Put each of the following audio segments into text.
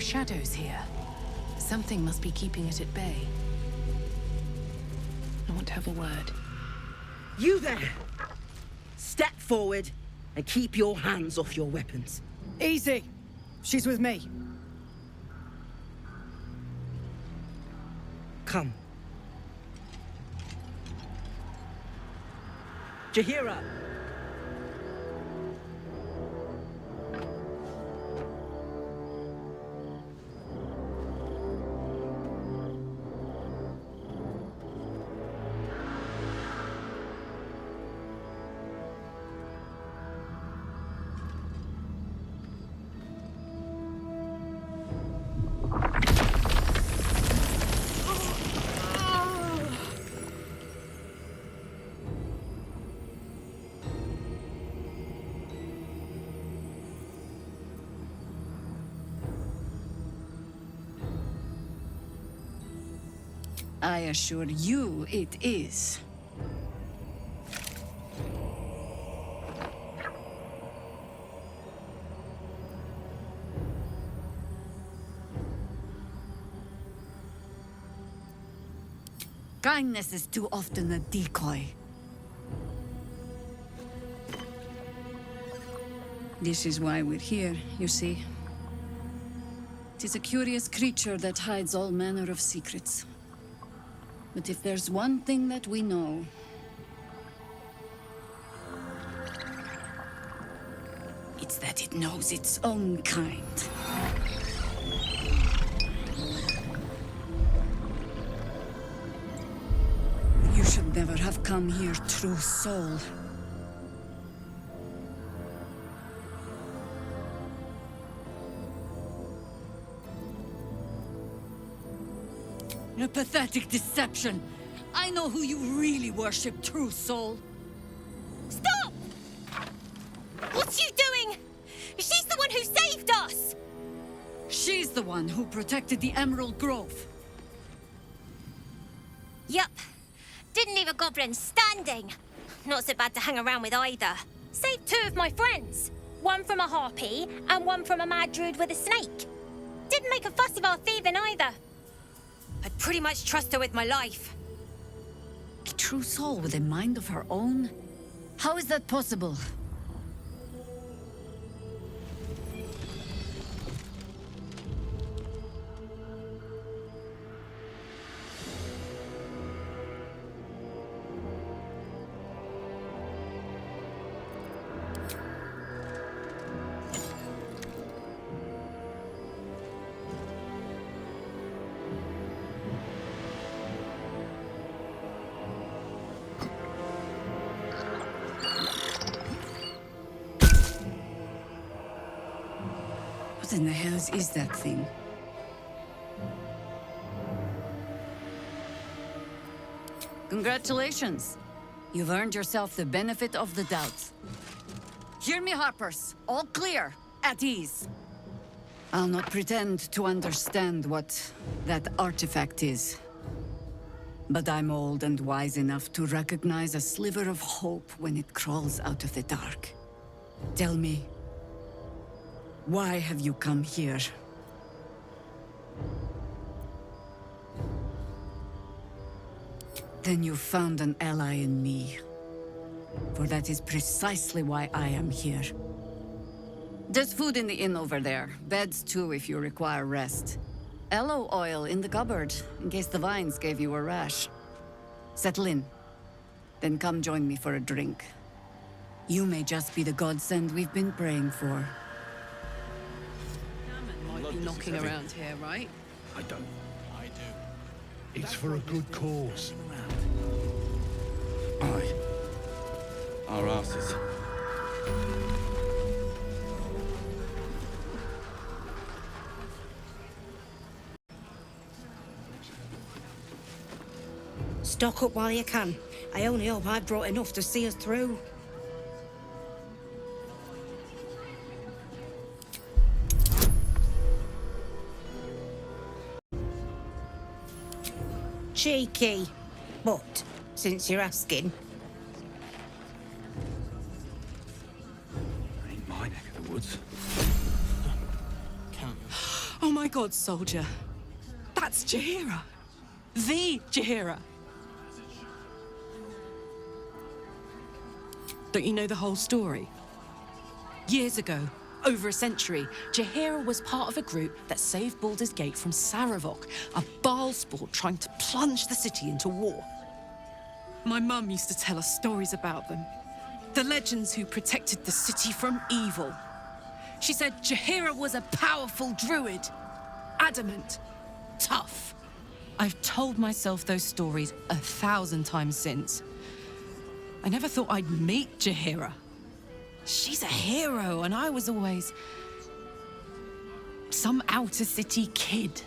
shadows here. Something must be keeping it at bay. I want to have a word. You there! Step forward and keep your hands off your weapons. Easy. She's with me. Come. Jahira! I assure you it is. Kindness is too often a decoy. This is why we're here, you see. It is a curious creature that hides all manner of secrets. But if there's one thing that we know, it's that it knows its own kind. You should never have come here, true soul. A pathetic deception. I know who you really worship, true soul. Stop! What's you doing? She's the one who saved us! She's the one who protected the Emerald Grove. Yup. Didn't leave a goblin standing. Not so bad to hang around with either. Saved two of my friends. One from a harpy, and one from a mad druid with a snake. Didn't make a fuss of our thieving either. I'd pretty much trust her with my life. A true soul with a mind of her own? How is that possible? What in the hells is that thing? Congratulations. You've earned yourself the benefit of the doubt. Hear me, Harpers. All clear. At ease. I'll not pretend to understand what that artifact is. But I'm old and wise enough to recognize a sliver of hope when it crawls out of the dark. Tell me, why have you come here? Then you found an ally in me. For that is precisely why I am here. There's food in the inn over there. Beds too if you require rest. Aloe oil in the cupboard, in case the vines gave you a rash. Settle in. Then come join me for a drink. You may just be the godsend we've been praying for. Might be knocking around here, right? I don't. I do. It's for a good cause. Aye. Our asses. Stock up while you can. I only hope I've brought enough to see us through. Cheeky. But, since you're asking... Ain't my neck of the woods. Oh my God soldier. That's Jaheira. The Jaheira. Don't you know the whole story? Years ago, over a century, Jaheira was part of a group that saved Baldur's Gate from Saravok, a Baalsport trying to plunge the city into war. My mum used to tell us stories about them. The legends who protected the city from evil. She said Jaheira was a powerful druid. Adamant. Tough. I've told myself those stories 1,000 times since. I never thought I'd meet Jaheira. She's a hero, and I was always some outer city kid.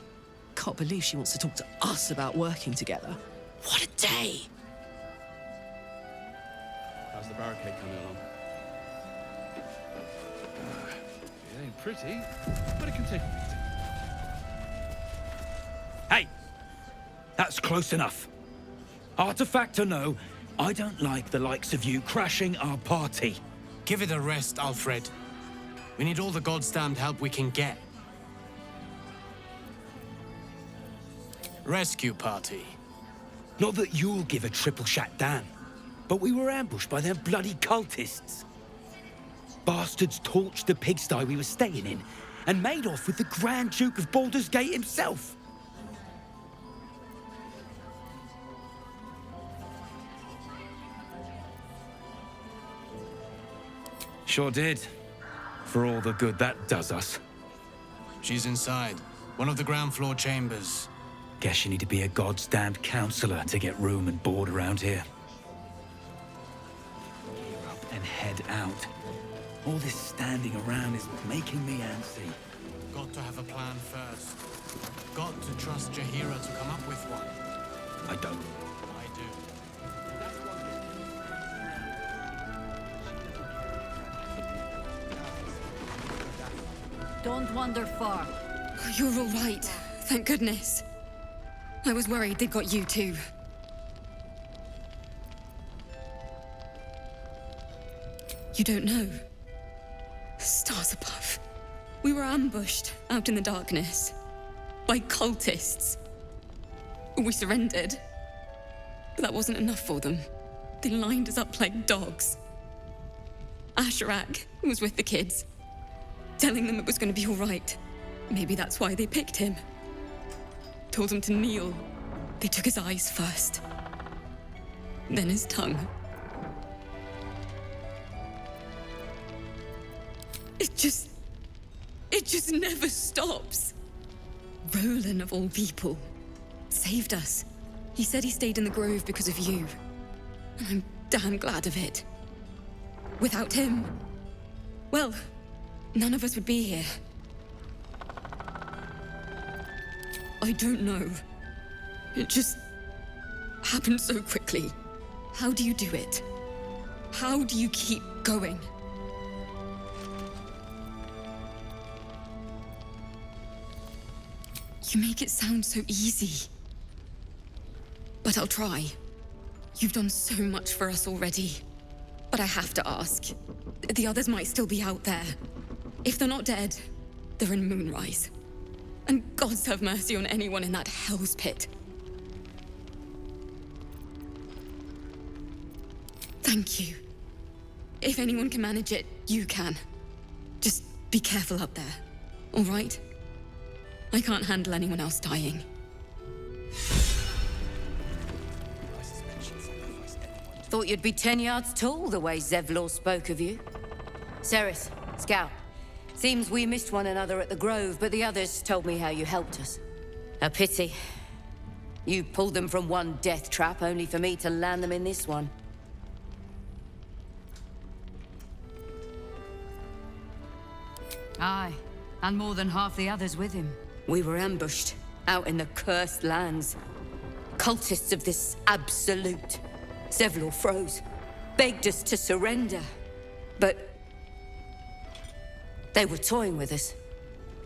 Can't believe she wants to talk to us about working together. What a day! How's the barricade coming along? It ain't pretty, but it can take a beating. Hey! That's close enough. Artifact or no, I don't like the likes of you crashing our party. Give it a rest, Alfred. We need all the goddamned help we can get. Rescue party. Not that you'll give a triple shot damn, but we were ambushed by them bloody cultists. Bastards torched the pigsty we were staying in and made off with the Grand Duke of Baldur's Gate himself. Sure did. For all the good that does us. She's inside. One of the ground floor chambers. Guess you need to be a goddamned counselor to get room and board around here. Gear up and head out. All this standing around is making me antsy. Got to have a plan first. Got to trust Jaheira to come up with one. I don't. I do. Don't wander far. You're all right. Thank goodness. I was worried they got you too. You don't know. Stars above. We were ambushed out in the darkness by cultists. We surrendered. But that wasn't enough for them. They lined us up like dogs. Asherak was with the kids, telling them it was going to be all right. Maybe that's why they picked him. Told him to kneel. They took his eyes first. Then his tongue. It just never stops. Roland, of all people, saved us. He said he stayed in the grove because of you. And I'm damn glad of it. Without him, well, none of us would be here. I don't know. It just happened so quickly. How do you do it? How do you keep going? You make it sound so easy. But I'll try. You've done so much for us already. But I have to ask. The others might still be out there. If they're not dead, they're in Moonrise. And gods have mercy on anyone in that hell's pit. Thank you. If anyone can manage it, you can. Just be careful up there, all right? I can't handle anyone else dying. Thought you'd be 10 yards tall the way Zevlor spoke of you. Ceres, Scout. Seems we missed one another at the Grove, but the others told me how you helped us. A pity. You pulled them from one death trap, only for me to land them in this one. Aye, and more than half the others with him. We were ambushed, out in the cursed lands. Cultists of this absolute. Zevlor froze, begged us to surrender. But they were toying with us,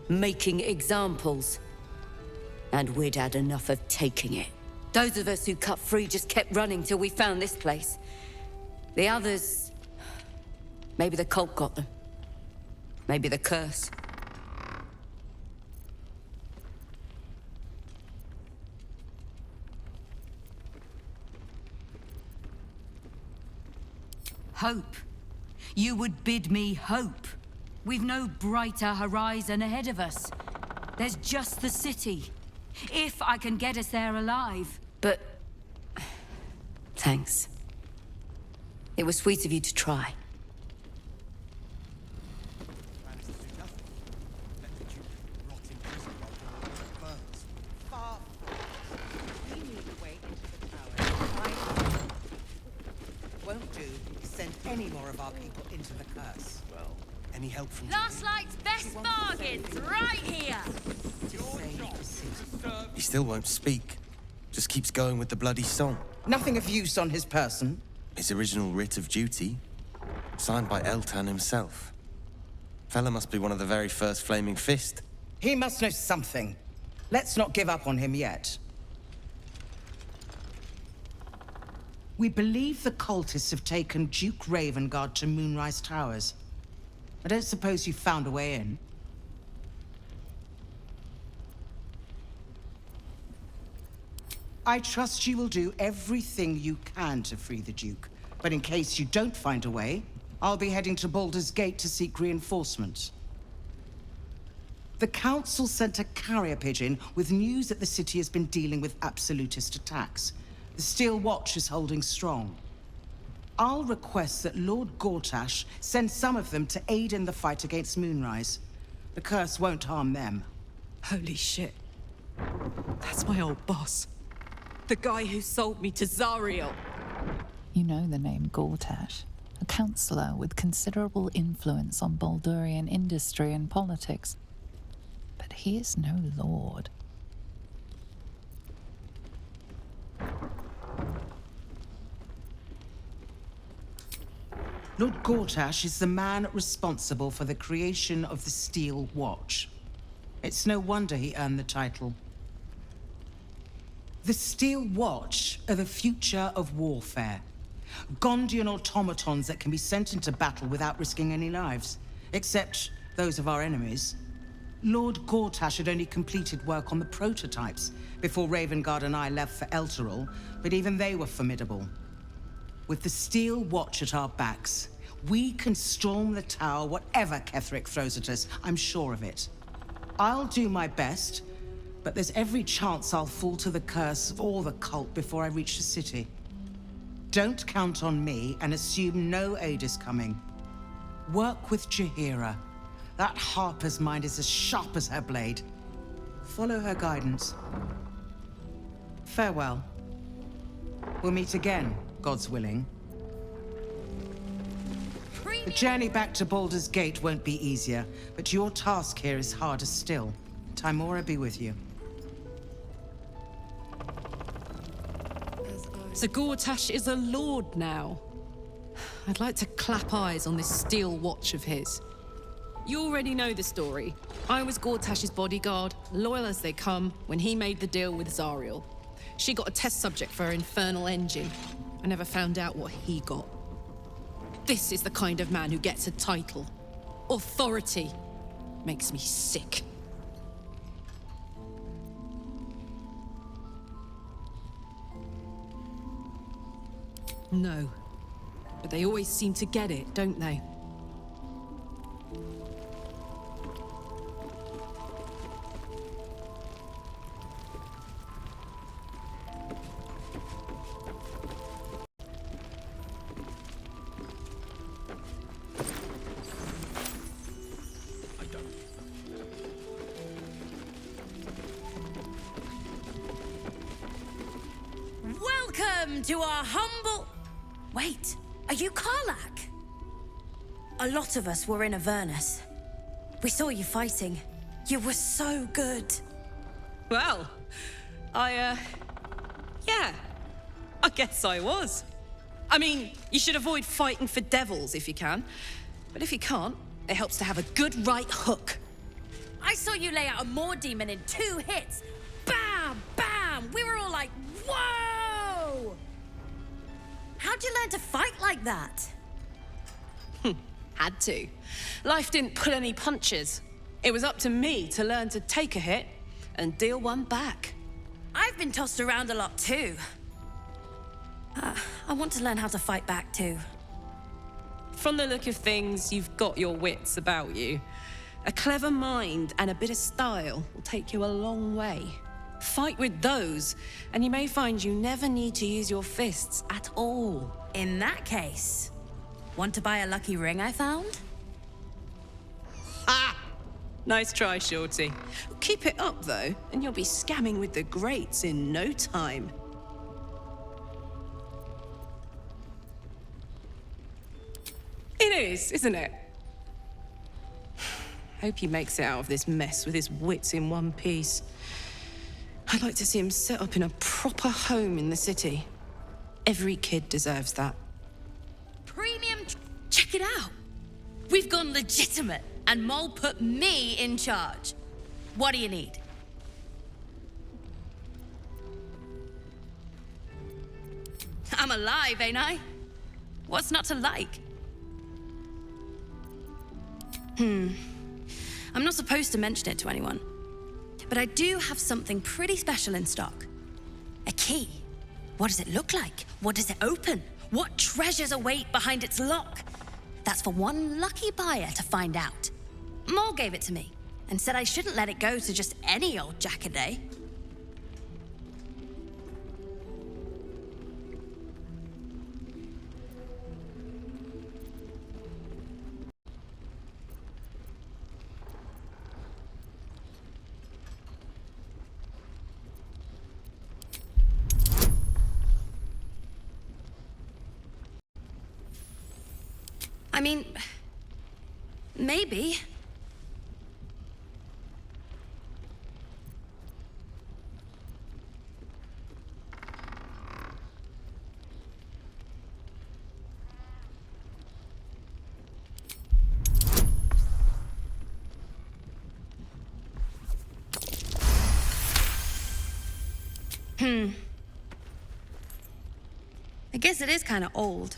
making examples. And we'd had enough of taking it. Those of us who cut free just kept running till we found this place. The others... maybe the cult got them. Maybe the curse. Hope. You would bid me hope. We've no brighter horizon ahead of us. There's just the city. If I can get us there alive. But... thanks. It was sweet of you to try. Won't do to send any more of our people into the curse. Well, any help from... Last night's best bargains, right here! He still won't speak. Just keeps going with the bloody song. Nothing of use on his person. His original writ of duty, signed by Eltan himself. Fella must be one of the very first Flaming Fist. He must know something. Let's not give up on him yet. We believe the cultists have taken Duke Ravengard to Moonrise Towers. I don't suppose you found a way in. I trust you will do everything you can to free the Duke. But in case you don't find a way, I'll be heading to Baldur's Gate to seek reinforcements. The Council sent a carrier pigeon with news that the city has been dealing with absolutist attacks. The Steel Watch is holding strong. I'll request that Lord Gortash send some of them to aid in the fight against Moonrise. The curse won't harm them. Holy shit. That's my old boss. The guy who sold me to Zariel. You know the name Gortash, a councillor with considerable influence on Baldurian industry and politics. But he is no lord. Lord Gortash is the man responsible for the creation of the Steel Watch. It's no wonder he earned the title. The Steel Watch are the future of warfare. Gondian automatons that can be sent into battle without risking any lives, except those of our enemies. Lord Gortash had only completed work on the prototypes before Ravengard and I left for Elturel, but even they were formidable. With the Steel Watch at our backs, we can storm the tower whatever Ketheric throws at us, I'm sure of it. I'll do my best, but there's every chance I'll fall to the curse or the cult before I reach the city. Don't count on me and assume no aid is coming. Work with Jaheira. That Harper's mind is as sharp as her blade. Follow her guidance. Farewell. We'll meet again, God's willing. The journey back to Baldur's Gate won't be easier, but your task here is harder still. Timora be with you. So Gortash is a lord now. I'd like to clap eyes on this Steel Watch of his. You already know the story. I was Gortash's bodyguard, loyal as they come, when he made the deal with Zariel. She got a test subject for her infernal engine. I never found out what he got. This is the kind of man who gets a title. Authority. Makes me sick. No. But they always seem to get it, don't they? Welcome to our humble... Wait, are you Karlach? A lot of us were in Avernus. We saw you fighting. You were so good. Well, yeah, I guess I was. I mean, you should avoid fighting for devils if you can. But if you can't, it helps to have a good right hook. I saw you lay out a Maw demon in 2 hits. Bam! Bam! We were all like, whoa! How'd you learn to fight like that? Had to. Life didn't pull any punches. It was up to me to learn to take a hit and deal one back. I've been tossed around a lot too. I want to learn how to fight back too. From the look of things, you've got your wits about you. A clever mind and a bit of style will take you a long way. Fight with those, and you may find you never need to use your fists at all. In that case, want to buy a lucky ring I found? Ha! Nice try, Shorty. Keep it up, though, and you'll be scamming with the greats in no time. It is, isn't it? Hope he makes it out of this mess with his wits in one piece. I'd like to see him set up in a proper home in the city. Every kid deserves that. Premium. Check it out. We've gone legitimate, and Mole put me in charge. What do you need? I'm alive, ain't I? What's not to like? I'm not supposed to mention it to anyone, but I do have something pretty special in stock. A key. What does it look like? What does it open? What treasures await behind its lock? That's for one lucky buyer to find out. Mole gave it to me and said I shouldn't let it go to just any old jackaday. I mean, maybe. I guess it is kind of old.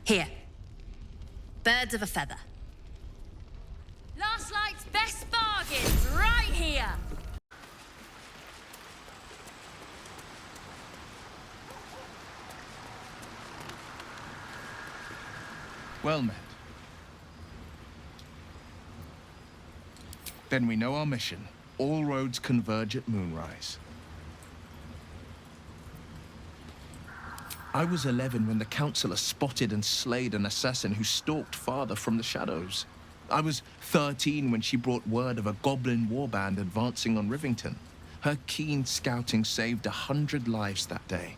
Here. Birds of a feather. Last Light's best bargains, right here! Well met. Then we know our mission. All roads converge at moonrise. I was 11 when the Councillor spotted and slayed an assassin who stalked father from the shadows. I was 13 when she brought word of a goblin warband advancing on Rivington. Her keen scouting saved 100 lives that day.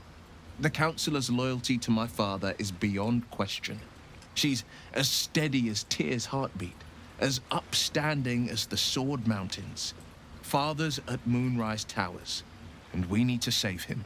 The Councillor's loyalty to my father is beyond question. She's as steady as Tyr's heartbeat, as upstanding as the Sword Mountains. Father's at Moonrise Towers, and we need to save him.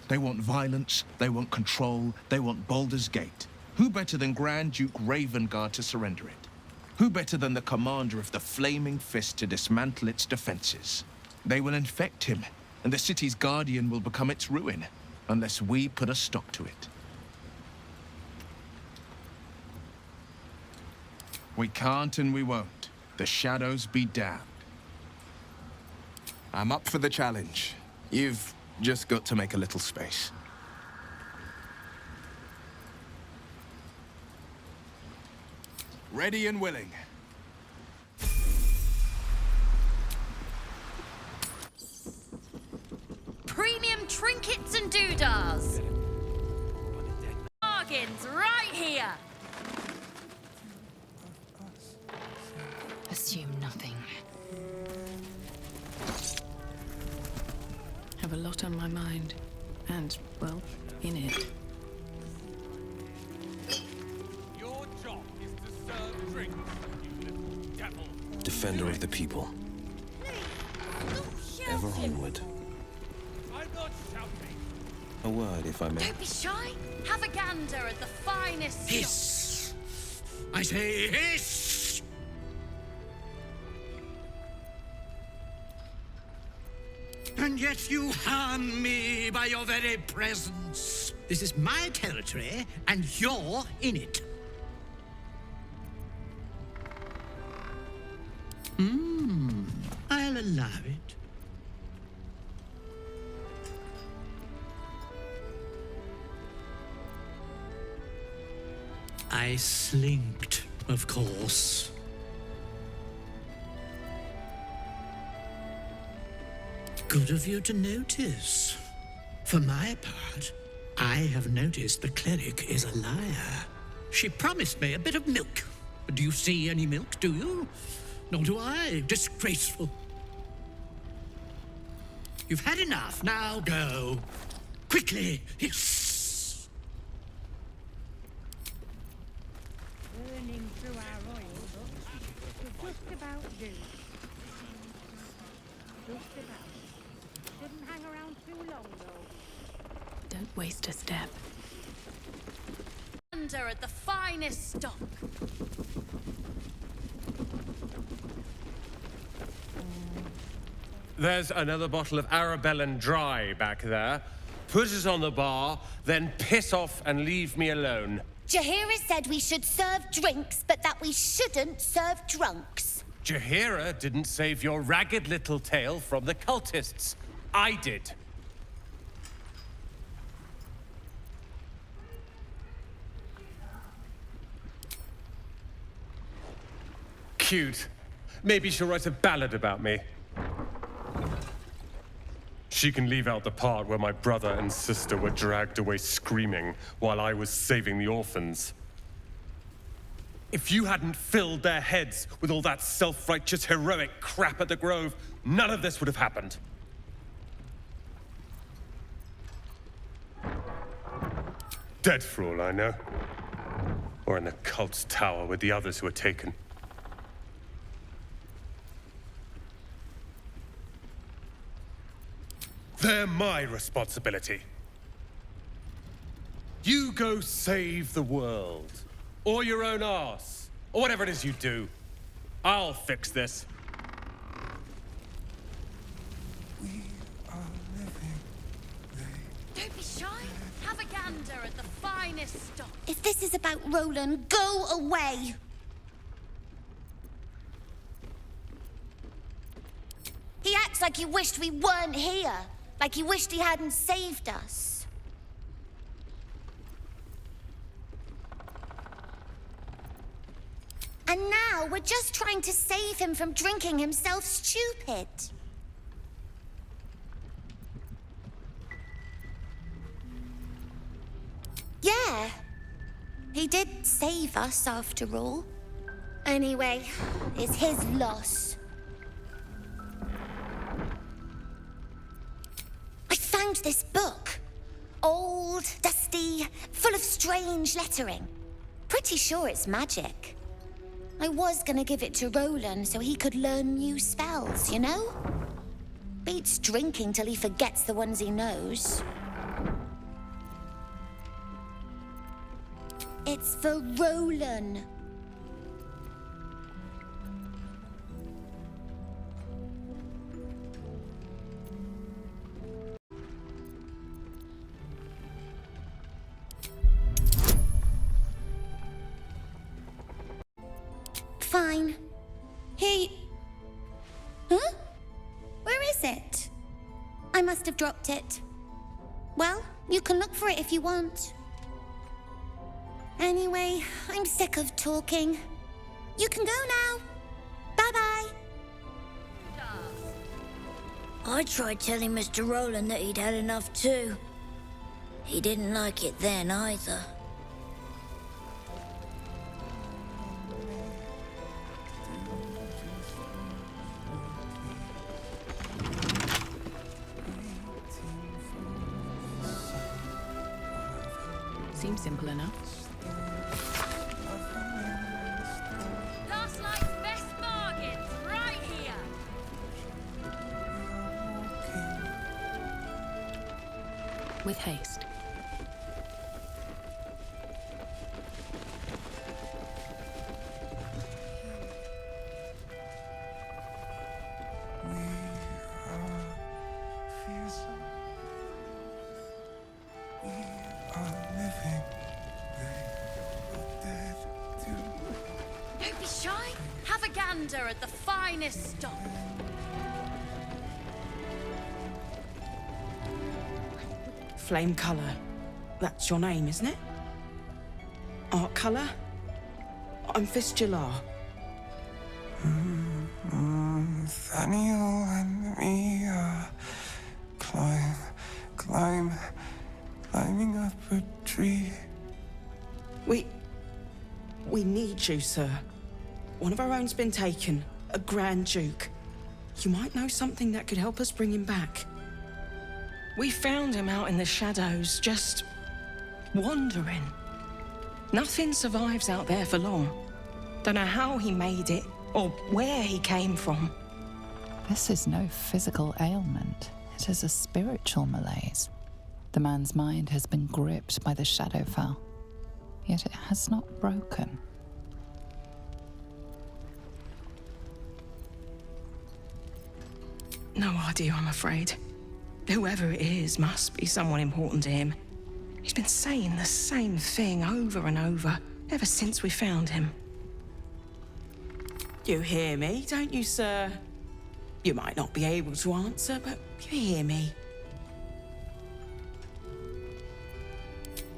They want violence, they want control, they want Baldur's Gate. Who better than Grand Duke Ravengard to surrender it? Who better than the commander of the Flaming Fist to dismantle its defenses? They will infect him, and the city's guardian will become its ruin, unless we put a stop to it. We can't and we won't. The shadows be damned. I'm up for the challenge. You've just got to make a little space. Ready and willing. Premium trinkets and doodahs. Bargains right here. Assume nothing. Have a lot on my mind. And, well, in it. Your job is to serve drinks, you little devil. Defender of the people. Ever onward. I'm not shouting. A word, if I may. Don't be shy. Have a gander at the finest. Hiss! I say hiss! And yet you harm me by your very presence. This is my territory, and you're in it. I'll allow it. I slinked, of course. Good of you to notice. For my part, I have noticed the cleric is a liar. She promised me a bit of milk. Do you see any milk, do you? Nor do I. Disgraceful. You've had enough. Now go. Quickly. Yes. Burning through our oil books to just about do. Just about. Shouldn't hang around too long, though. Don't waste a step. Under at the finest stock. There's another bottle of Arabellan Dry back there. Put it on the bar, then piss off and leave me alone. Jaheira said we should serve drinks, but that we shouldn't serve drunks. Jaheira didn't save your ragged little tail from the cultists. I did. Cute. Maybe she'll write a ballad about me. She can leave out the part where my brother and sister were dragged away screaming while I was saving the orphans. If you hadn't filled their heads with all that self-righteous, heroic crap at the Grove, none of this would have happened. Dead for all I know. Or in the cult's tower with the others who were taken. They're my responsibility. You go save the world. Or your own arse. Or whatever it is you do. I'll fix this. Don't be shy. Have a gander at the finest stock. If this is about Roland, go away. He acts like he wished we weren't here. Like he wished he hadn't saved us. And now we're just trying to save him from drinking himself stupid. Yeah. He did save us after all. Anyway, it's his loss. I found this book. Old, dusty, full of strange lettering. Pretty sure it's magic. I was gonna give it to Roland so he could learn new spells, you know? Beats drinking till he forgets the ones he knows. It's for Roland. Fine. Here Huh? Where is it? I must have dropped it. Well, you can look for it if you want. Anyway, I'm sick of talking. You can go now. Bye-bye. I tried telling Mr. Roland that he'd had enough too. He didn't like it then either. Seems simple enough. Last night's best bargains, right here. With haste. Don't be shy. Have a gander at the finest stock. Flame colour. That's your name, isn't it? Art colour? I'm Fistula. Nathaniel and me are climbing up a tree. We need you, sir. One of our own's been taken, a Grand Duke. You might know something that could help us bring him back. We found him out in the shadows, just wandering. Nothing survives out there for long. Don't know how he made it, or where he came from. This is no physical ailment. It is a spiritual malaise. The man's mind has been gripped by the Shadowfell, yet it has not broken. No idea, I'm afraid. Whoever it is must be someone important to him. He's been saying the same thing over and over, ever since we found him. You hear me, don't you, sir? You might not be able to answer, but you hear me.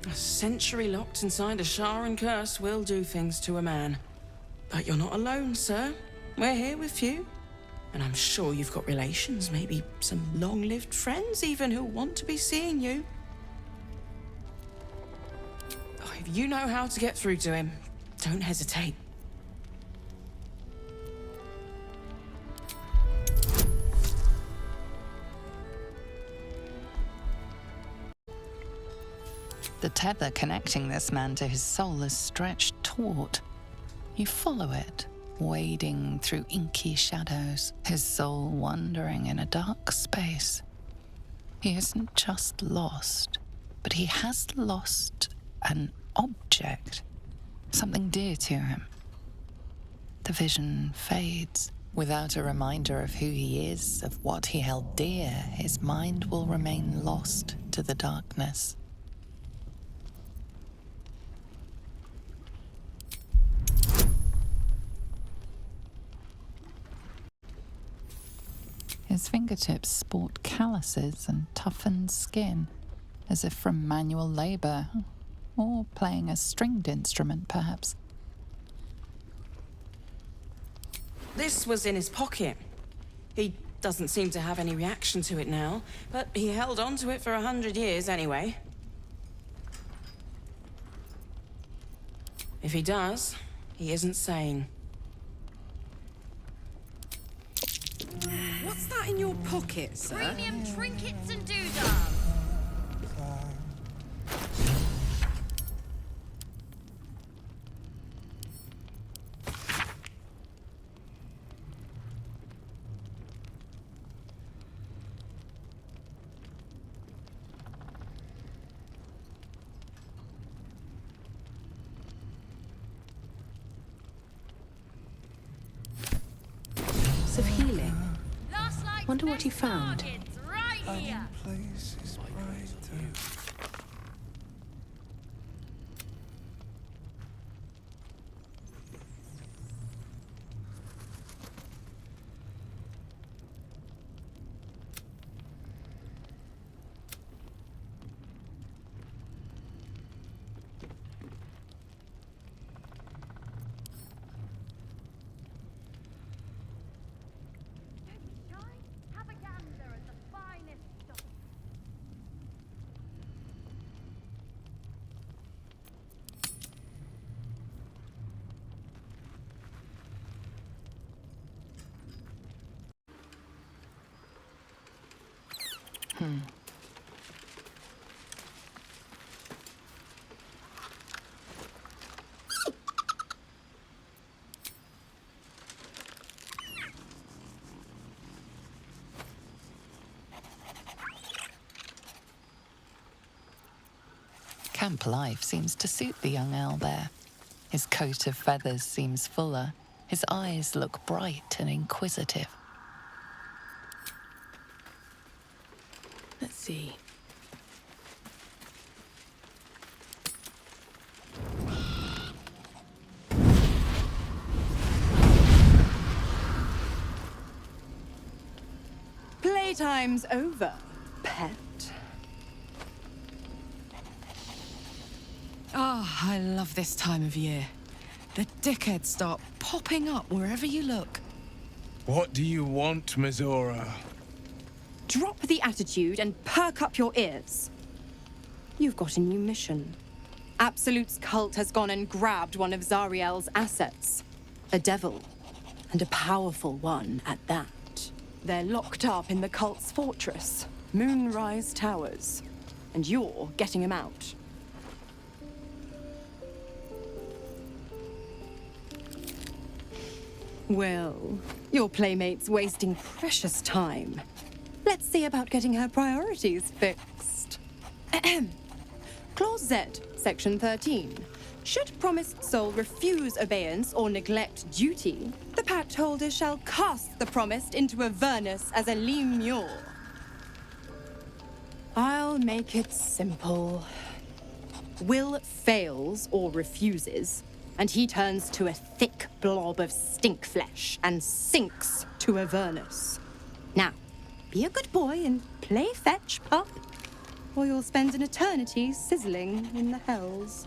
A century locked inside a Sharan curse will do things to a man. But you're not alone, sir. We're here with you. And I'm sure you've got relations, maybe some long-lived friends even, who want to be seeing you. Oh, if you know how to get through to him, don't hesitate. The tether connecting this man to his soul is stretched taut. You follow it, wading through inky shadows, his soul wandering in a dark space. He isn't just lost, but he has lost an object, something dear to him. The vision fades. Without a reminder of who he is, of what he held dear, his mind will remain lost to the darkness. His fingertips sport calluses and toughened skin, as if from manual labor, or playing a stringed instrument, perhaps. This was in his pocket. He doesn't seem to have any reaction to it now, but he held on to it for 100 years anyway. If he does, he isn't sane. What's that in your pocket, sir? Premium trinkets and doodads. Of healing. Wonder what he found. Right here. Places brighter. Camp life seems to suit the young owl there. His coat of feathers seems fuller. His eyes look bright and inquisitive. Let's see. Playtime's over, pet. Oh, I love this time of year. The dickheads start popping up wherever you look. What do you want, Mizora? Drop the attitude and perk up your ears. You've got a new mission. Absolute's cult has gone and grabbed one of Zariel's assets. A devil, and a powerful one at that. They're locked up in the cult's fortress, Moonrise Towers, and you're getting him out. Well, your playmate's wasting precious time. Let's see about getting her priorities fixed. Clause Z, Section 13. Should promised soul refuse obeyance or neglect duty, the pact holder shall cast the promised into Avernus as a lemure. I'll make it simple. Will fails or refuses, and he turns to a thick blob of stink flesh and sinks to Avernus. Now, be a good boy and play fetch, pup, or you'll spend an eternity sizzling in the hells.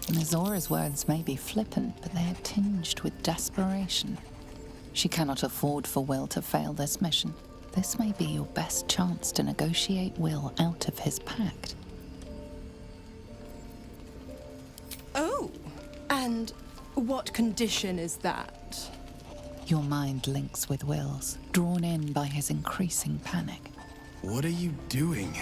Mizora's words may be flippant, but they are tinged with desperation. She cannot afford for Will to fail this mission. This may be your best chance to negotiate Will out of his pact. Oh, and what condition is that? Your mind links with Will's, drawn in by his increasing panic. What are you doing?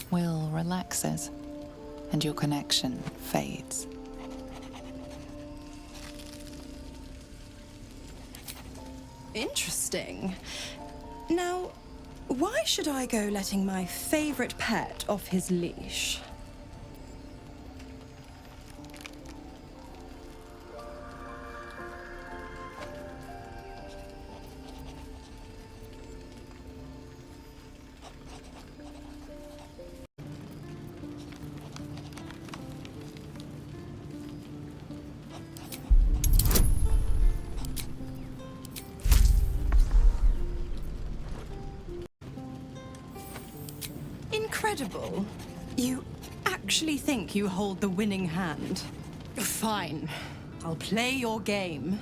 Will relaxes, and your connection fades. Interesting. Now, why should I go letting my favorite pet off his leash? Incredible. You actually think you hold the winning hand? Fine. I'll play your game.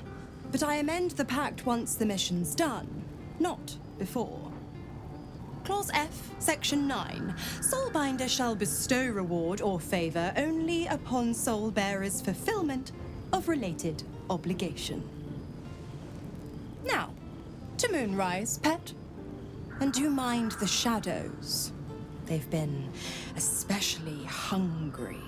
But I amend the pact once the mission's done, not before. Clause F, Section 9. Soulbinder shall bestow reward or favor only upon soul-bearer's fulfillment of related obligation. Now, to Moonrise, pet. And do mind the shadows. They've been especially hungry.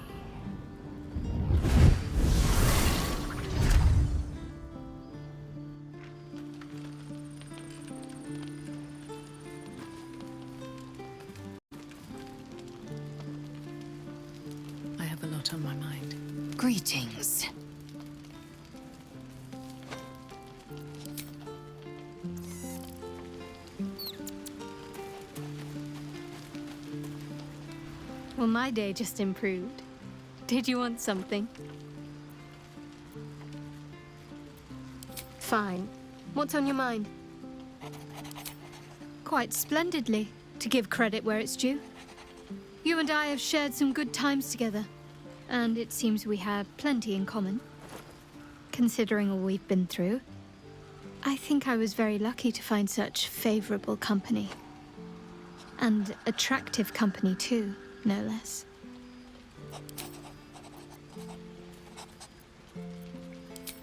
I have a lot on my mind. Greetings. Well, my day just improved. Did you want something? Fine. What's on your mind? Quite splendidly, to give credit where it's due. You and I have shared some good times together, and it seems we have plenty in common. Considering all we've been through, I think I was very lucky to find such favorable company. And attractive company too. No less.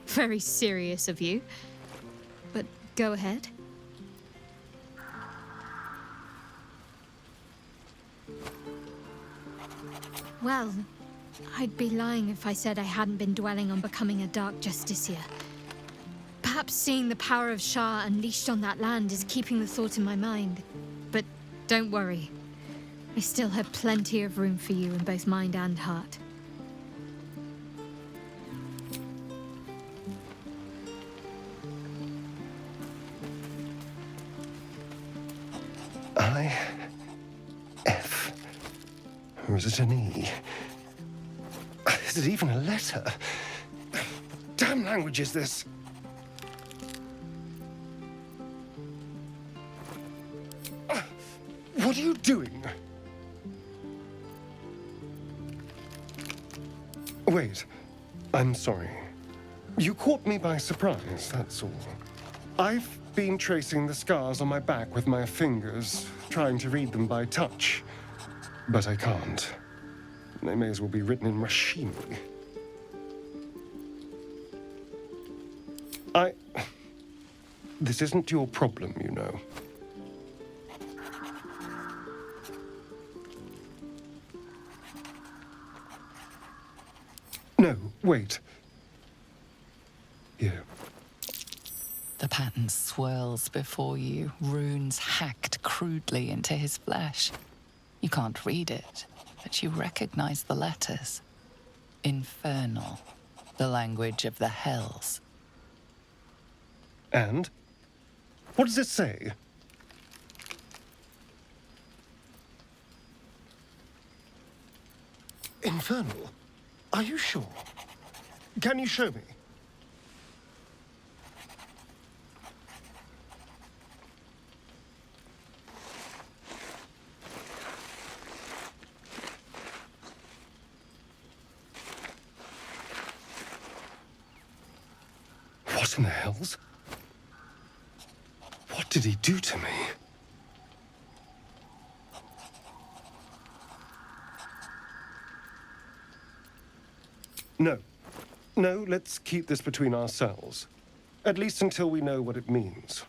Very serious of you, but go ahead. Well, I'd be lying if I said I hadn't been dwelling on becoming a Dark Justiciar. Perhaps seeing the power of Shah unleashed on that land is keeping the thought in my mind. But don't worry. I still have plenty of room for you in both mind and heart. I-F. Or is it an E? Is it even a letter? Damn language is this? What are you doing? Wait, I'm sorry. You caught me by surprise, that's all. I've been tracing the scars on my back with my fingers, trying to read them by touch. But I can't. They may as well be written in machinery. This isn't your problem, you know. No, wait. Here. The pattern swirls before you, runes hacked crudely into his flesh. You can't read it, but you recognize the letters. Infernal, the language of the hells. And? What does it say? Infernal? Are you sure? Can you show me? What in the hells? What did he do to me? No. No, let's keep this between ourselves. At least until we know what it means.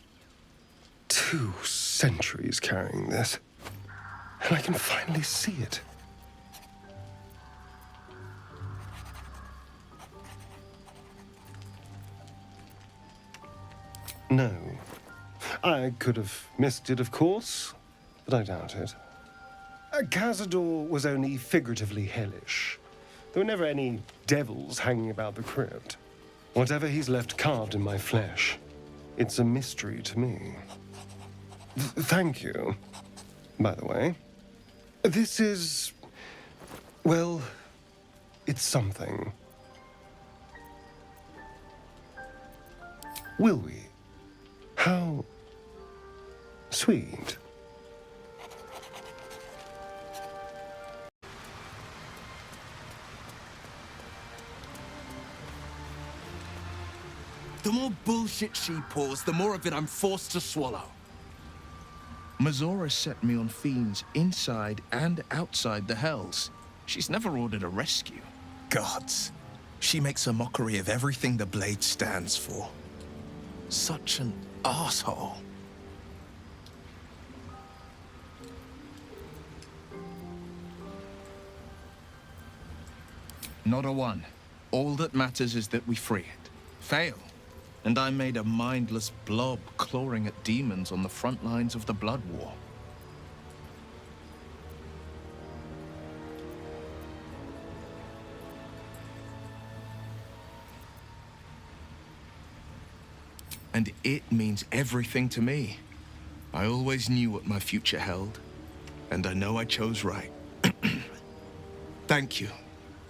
2 centuries carrying this. And I can finally see it. No. I could have missed it, of course, but I doubt it. Cazador was only figuratively hellish. There were never any devils hanging about the crypt. Whatever he's left carved in my flesh, it's a mystery to me. Thank you, by the way. This is... well, it's something. Will we? How sweet. The more bullshit she pours, the more of it I'm forced to swallow. Mazora set me on fiends inside and outside the hells. She's never ordered a rescue. Gods. She makes a mockery of everything the blade stands for. Such an asshole. Not a one. All that matters is that we free it. Fail, and I'm made a mindless blob clawing at demons on the front lines of the Blood War. And it means everything to me. I always knew what my future held, and I know I chose right. Thank you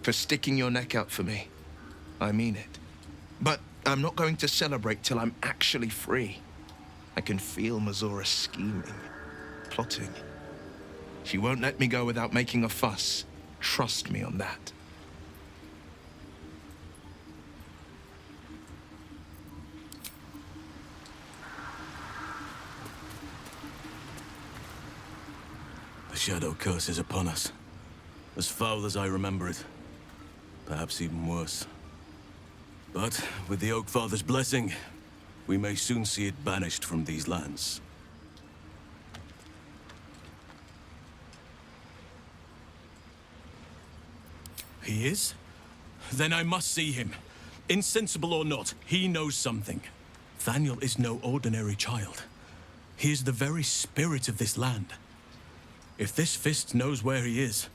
for sticking your neck out for me. I mean it. But I'm not going to celebrate till I'm actually free. I can feel Mazora scheming, plotting. She won't let me go without making a fuss. Trust me on that. The Shadow Curse is upon us. As foul as I remember it. Perhaps even worse. But with the Oak Father's blessing, we may soon see it banished from these lands. He is? Then I must see him. Insensible or not, he knows something. Thaniel is no ordinary child. He is the very spirit of this land. If this fist knows where he is,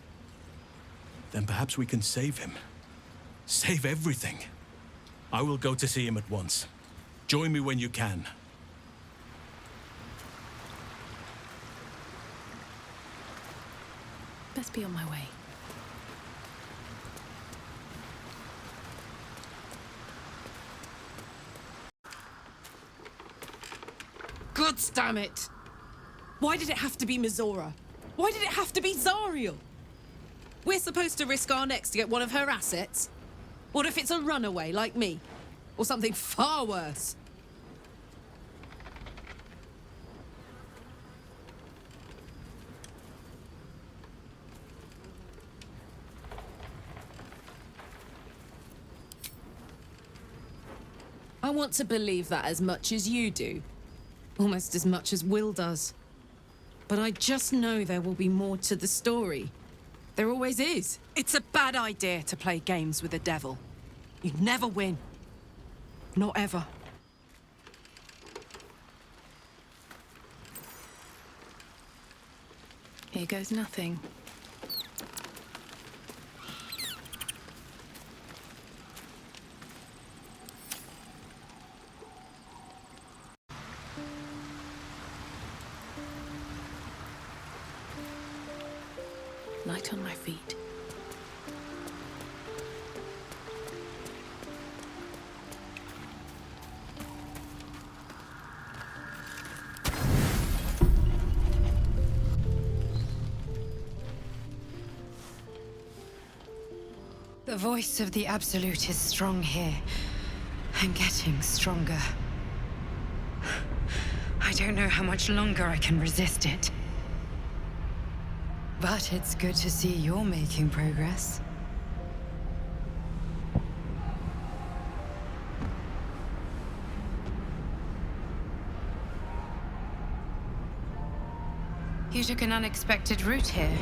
then perhaps we can save him. Save everything. I will go to see him at once. Join me when you can. Best be on my way. God damn it! Why did it have to be Mazora? Why did it have to be Zariel? We're supposed to risk our necks to get one of her assets? What if it's a runaway like me? Or something far worse? I want to believe that as much as you do. Almost as much as Will does. But I just know there will be more to the story. There always is. It's a bad idea to play games with the devil. You never win. Not ever. Here goes nothing. Light on my feet. The voice of the Absolute is strong here, and getting stronger. I don't know how much longer I can resist it. But it's good to see you're making progress. You took an unexpected route here.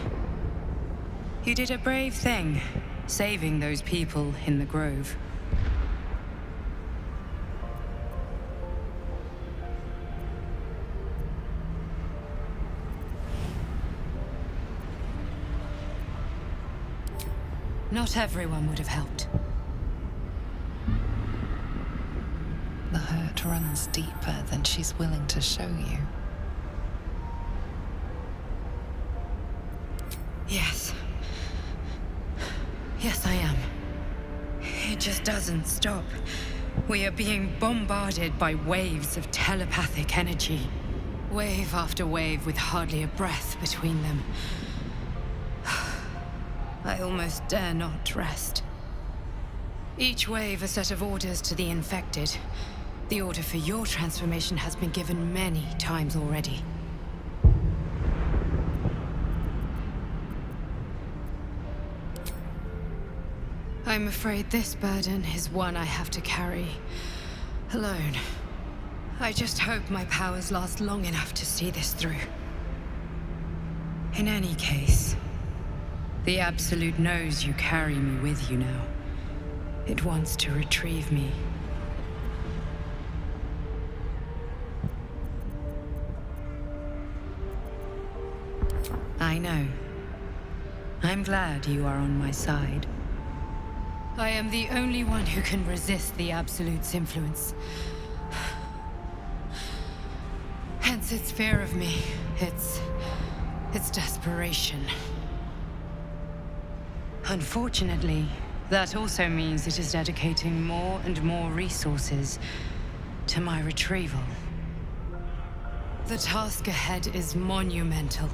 You did a brave thing, saving those people in the grove. Not everyone would have helped. The hurt runs deeper than she's willing to show you. Yes. Yes, I am. It just doesn't stop. We are being bombarded by waves of telepathic energy. Wave after wave with hardly a breath between them. I almost dare not rest. Each wave a set of orders to the infected. The order for your transformation has been given many times already. I'm afraid this burden is one I have to carry alone. I just hope my powers last long enough to see this through. In any case, the Absolute knows you carry me with you now. It wants to retrieve me. I know. I'm glad you are on my side. I am the only one who can resist the Absolute's influence. Hence its fear of me, its desperation. Unfortunately, that also means it is dedicating more and more resources to my retrieval. The task ahead is monumental.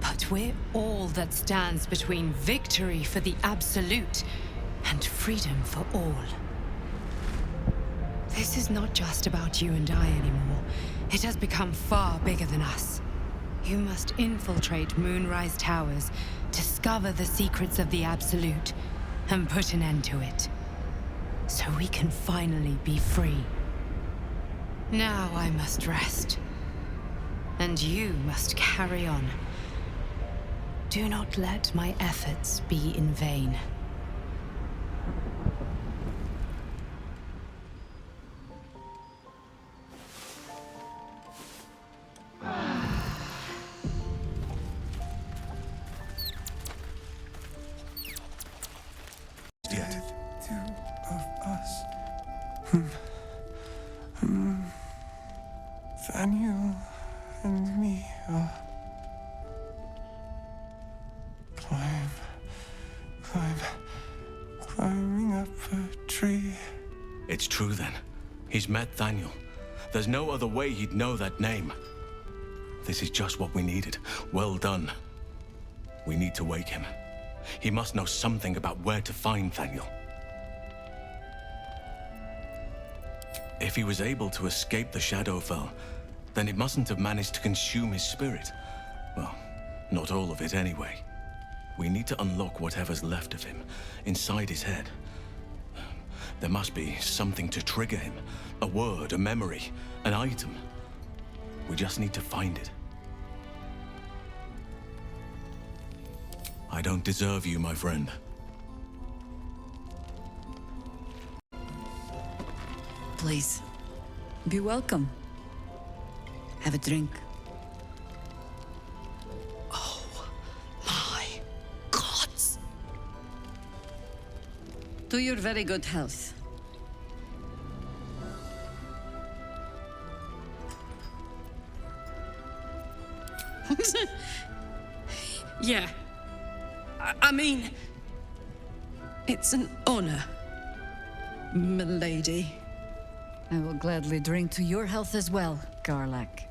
But we're all that stands between victory for the Absolute and freedom for all. This is not just about you and I anymore. It has become far bigger than us. You must infiltrate Moonrise Towers, discover the secrets of the Absolute, and put an end to it. So we can finally be free. Now I must rest. And you must carry on. Do not let my efforts be in vain. Daniel and me are climbing up a tree. It's true then. He's met Daniel. There's no other way he'd know that name. This is just what we needed. Well done. We need to wake him. He must know something about where to find Daniel. If he was able to escape the Shadowfell, then it mustn't have managed to consume his spirit. Well, not all of it anyway. We need to unlock whatever's left of him, inside his head. There must be something to trigger him. A word, a memory, an item. We just need to find it. I don't deserve you, my friend. Please, be welcome. Have a drink. Oh, my gods! To your very good health. Yeah. I mean, it's an honor, milady. I will gladly drink to your health as well, Garlac.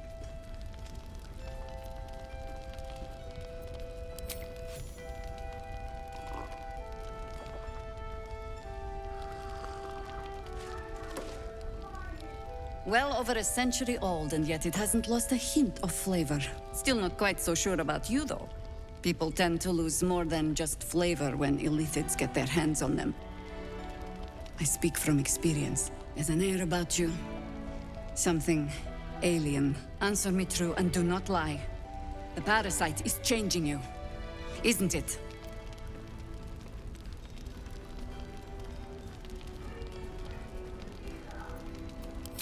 Well over a century old, and yet it hasn't lost a hint of flavor. Still not quite so sure about you, though. People tend to lose more than just flavor when illithids get their hands on them. I speak from experience. There's an air about you. Something alien. Answer me true and do not lie. The parasite is changing you, isn't it?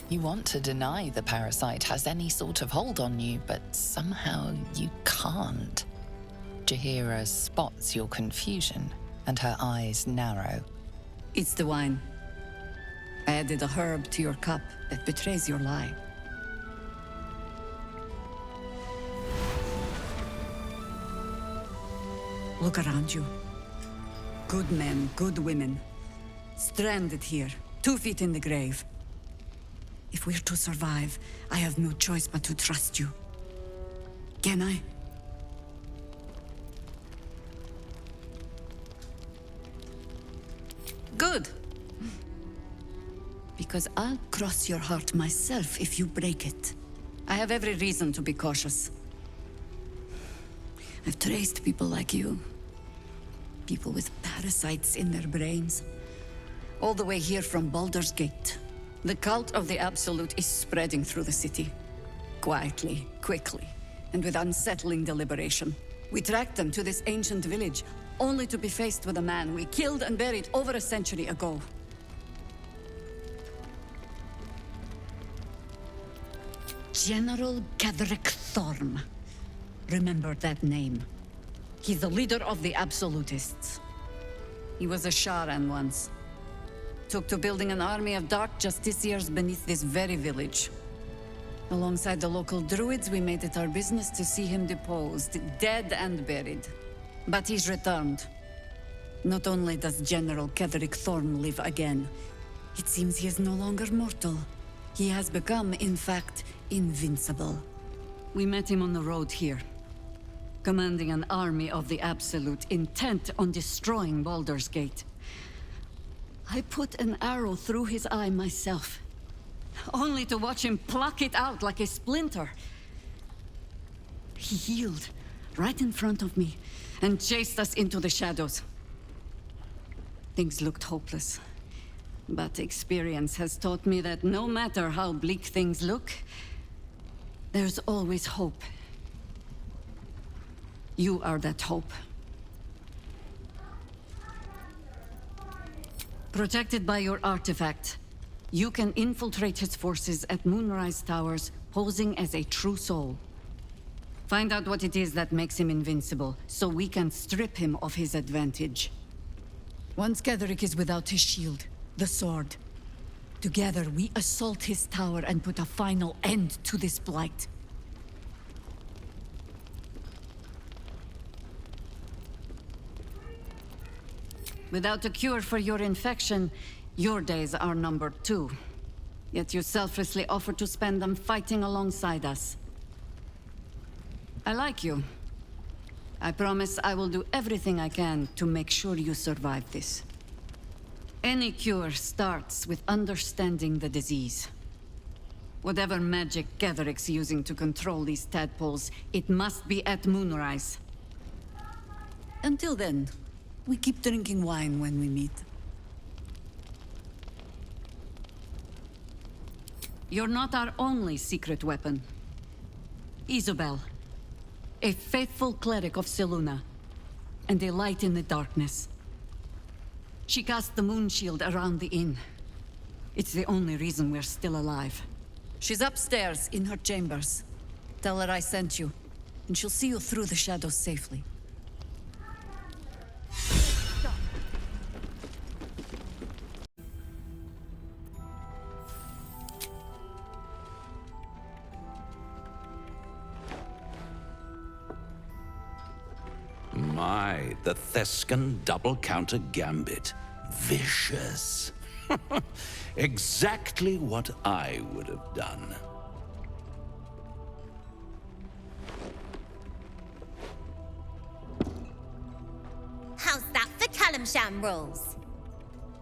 You want to deny the parasite has any sort of hold on you, but somehow you can't. Jaheira spots your confusion, and her eyes narrow. It's the wine. I added a herb to your cup that betrays your lie. Look around you. Good men, good women. Stranded here, 2 feet in the grave. If we're to survive, I have no choice but to trust you. Can I? Good. Because I'll cross your heart myself if you break it. I have every reason to be cautious. I've traced people like you. People with parasites in their brains. All the way here from Baldur's Gate. The cult of the Absolute is spreading through the city. Quietly, quickly, and with unsettling deliberation. We tracked them to this ancient village, only to be faced with a man we killed and buried over a century ago. General Gadrick Thorm. Remember that name. He's the leader of the Absolutists. He was a Sharan once. Took to building an army of dark justiciars beneath this very village. Alongside the local druids, we made it our business to see him deposed, dead and buried. But he's returned. Not only does General Gadrick Thorm live again, it seems he is no longer mortal. He has become, in fact, invincible. We met him on the road here, commanding an army of the Absolute, intent on destroying Baldur's Gate. I put an arrow through his eye myself, only to watch him pluck it out like a splinter. He healed right in front of me and chased us into the shadows. Things looked hopeless, but experience has taught me that no matter how bleak things look, there's always hope. You are that hope. Protected by your artifact, you can infiltrate his forces at Moonrise Towers, posing as a true soul. Find out what it is that makes him invincible, so we can strip him of his advantage. Once Gadrick is without his shield, the sword, together we assault his tower and put a final end to this blight. Without a cure for your infection, your days are numbered too. Yet you selflessly offer to spend them fighting alongside us. I like you. I promise I will do everything I can to make sure you survive this. Any cure starts with understanding the disease. Whatever magic Gatheric's using to control these tadpoles, it must be at moonrise. Until then, we keep drinking wine when we meet. You're not our only secret weapon. Isobel, a faithful cleric of Selûne, and a light in the darkness. She cast the moon shield around the inn. It's the only reason we're still alive. She's upstairs in her chambers. Tell her I sent you, and she'll see you through the shadows safely. My, the Thescan double-counter gambit. Vicious. Exactly what I would have done. How's that for Calimshan rules?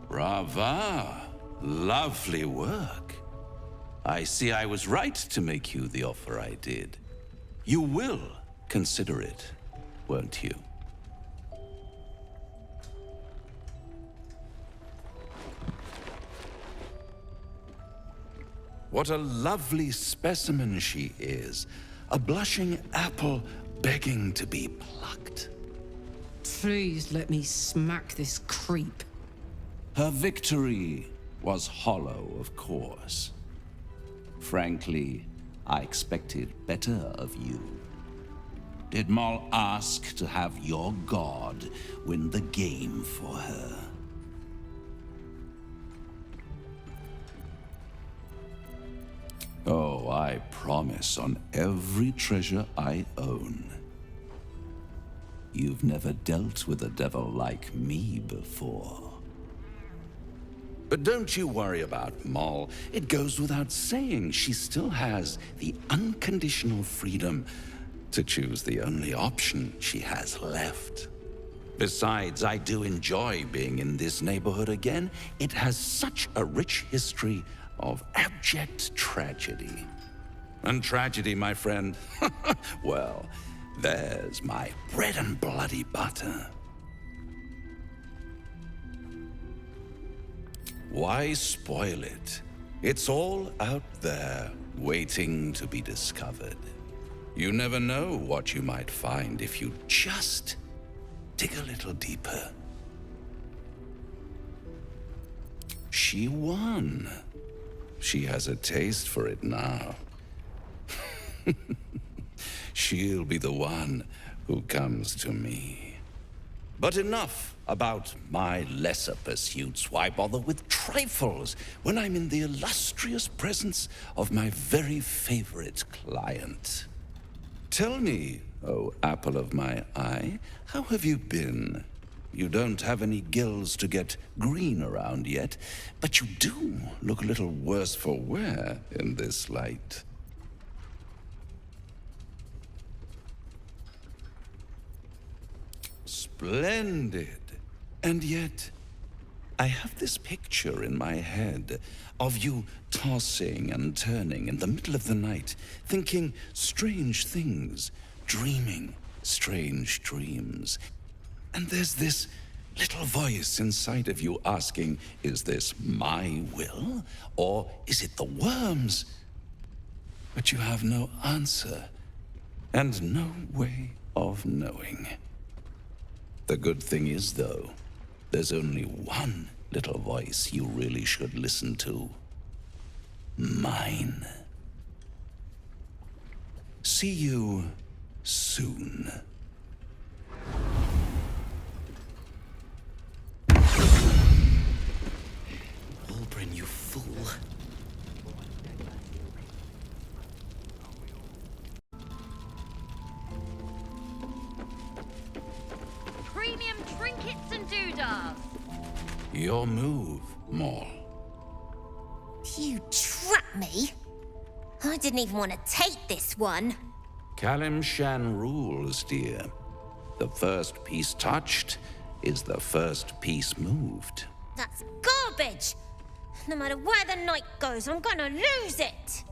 Brava. Lovely work. I see I was right to make you the offer I did. You will consider it, won't you? What a lovely specimen she is. A blushing apple begging to be plucked. Please let me smack this creep. Her victory was hollow, of course. Frankly, I expected better of you. Did Maul ask to have your god win the game for her? Oh, I promise on every treasure I own. You've never dealt with a devil like me before. But don't you worry about Maul. It goes without saying she still has the unconditional freedom to choose the only option she has left. Besides, I do enjoy being in this neighborhood again. It has such a rich history of abject tragedy. And tragedy, my friend, well, there's my bread and bloody butter. Why spoil it? It's all out there, waiting to be discovered. You never know what you might find if you just dig a little deeper. She won. She has a taste for it now. She'll be the one who comes to me. But enough about my lesser pursuits. Why bother with trifles when I'm in the illustrious presence of my very favorite client? Tell me, oh apple of my eye, how have you been? You don't have any gills to get green around yet, but you do look a little worse for wear in this light. Splendid. And yet, I have this picture in my head of you tossing and turning in the middle of the night, thinking strange things, dreaming strange dreams. And there's this little voice inside of you asking, is this my will, or is it the worm's? But you have no answer, and no way of knowing. The good thing is, though, there's only one little voice you really should listen to. Mine. See you soon. Ulbrin, you fool. Premium trinkets and doodads. Your move, Maul. You trapped me? I didn't even want to take this one. Calimshan rules, dear. The first piece touched is the first piece moved. That's garbage! No matter where the night goes, I'm gonna lose it!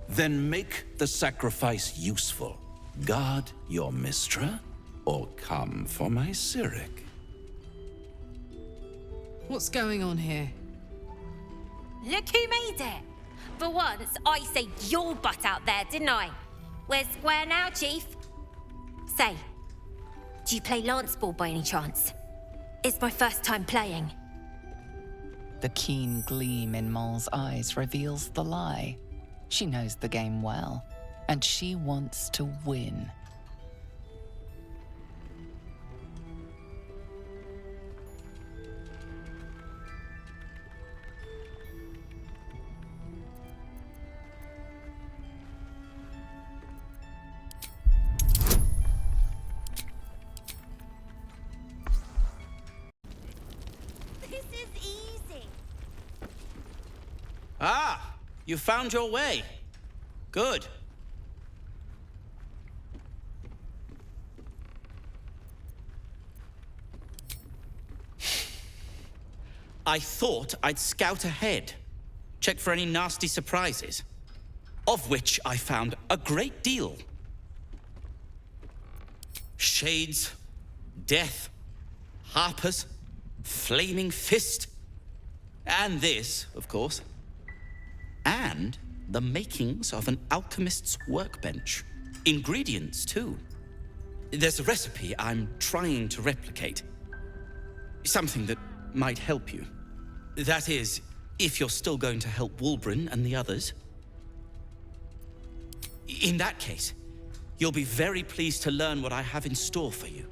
Then make the sacrifice useful. Guard your Mistra, or come for my Cyric. What's going on here? Look who made it. For once, I saved your butt out there, didn't I? We're square now, Chief. Say, do you play lance ball by any chance? It's my first time playing. The keen gleam in Moll's eyes reveals the lie. She knows the game well, and she wants to win. This is easy. Ah, you found your way. Good. I thought I'd scout ahead, check for any nasty surprises, of which I found a great deal. Shades, death, harpers, flaming fist, and this, of course, and the makings of an alchemist's workbench. Ingredients, too. There's a recipe I'm trying to replicate. Something that might help you. That is, if you're still going to help Wulbren and the others. In that case, you'll be very pleased to learn what I have in store for you.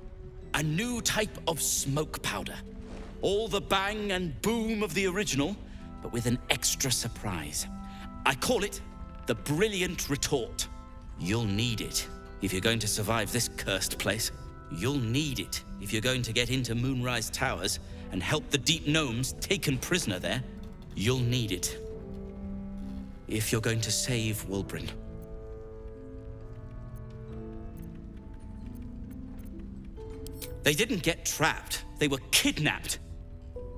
A new type of smoke powder. All the bang and boom of the original, but with an extra surprise. I call it the Brilliant Retort. You'll need it if you're going to survive this cursed place. You'll need it if you're going to get into Moonrise Towers and help the Deep Gnomes taken prisoner there. You'll need it if you're going to save Wulbren. They didn't get trapped. They were kidnapped.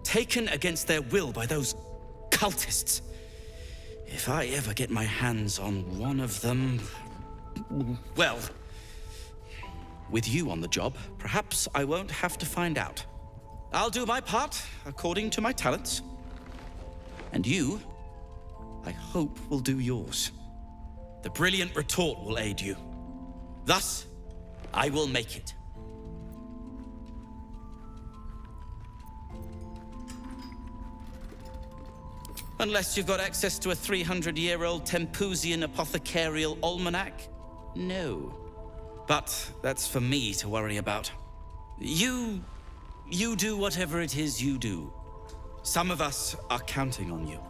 Taken against their will by those cultists. If I ever get my hands on one of them... well, with you on the job, perhaps I won't have to find out. I'll do my part according to my talents. And you, I hope, will do yours. The Brilliant Retort will aid you. Thus, I will make it. Unless you've got access to a 300-year-old Tempusian apothecarial almanac? No. But that's for me to worry about. You do whatever it is you do. Some of us are counting on you.